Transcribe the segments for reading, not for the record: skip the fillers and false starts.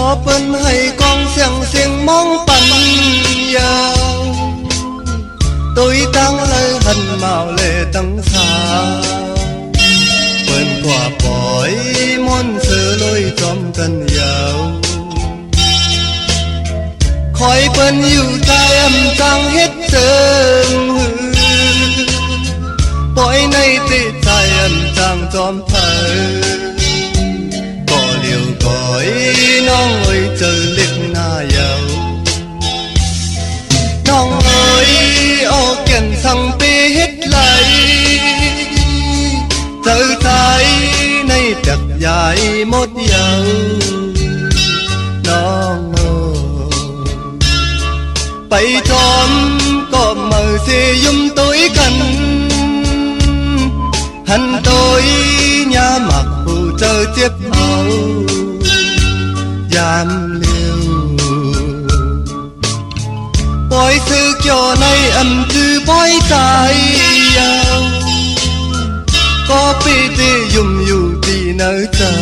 có bên hay con xiang xiang mong bắn nhau tôi đang lời hận mạo lệ tăng xa bên quả bói môn sơ lôi trong cần giàu khói bên yêu tai âm trang hết sương bói này tê tai âm trang trong thở có liều cõiน้องơi chờ liệt na giàuน้องơi ô kiện sang bê hết lại chờ thái nay chặt dài một giàuน้องbay tròn có mờ xe dung tối cần hắn tôi nhà mặc phù chờ tiếp hậu giam liều bói sư cho nay âm tư bói tai giàu có bê tê dùng dù thì nỡ chờ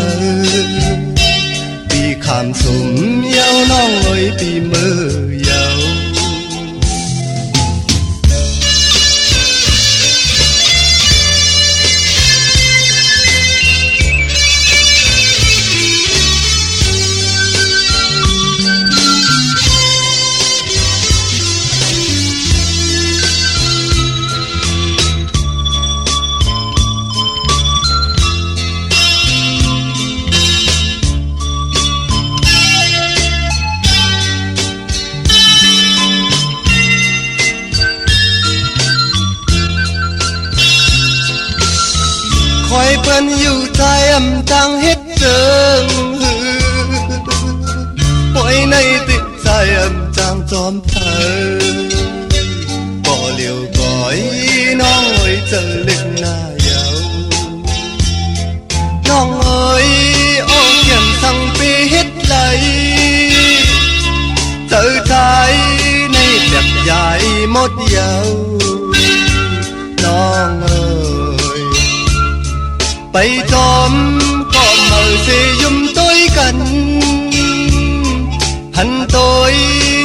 bị khám súng yêuน้องơi bị mơ giàu khói bên yêu tai âm trang hết trơn khói này tiết tai âm trang tròn thở bỏ liều cõiน้องơi chờ lịch na giàuน้องơi ô kiện sang bê hết lại chờ thái này đẹp dài một giàuน้องơi bay tròn có mờ xe dung tôi cần hắn tôi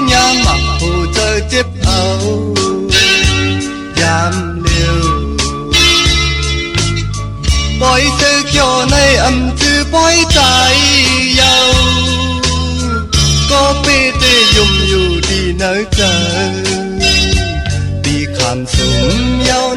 nhà mặc hồ chờ tiếp âu giam liều bói sư cho nay âm tư bói tai giàu có bê tê dùng dù đi nơi chờ bị khám súng nhau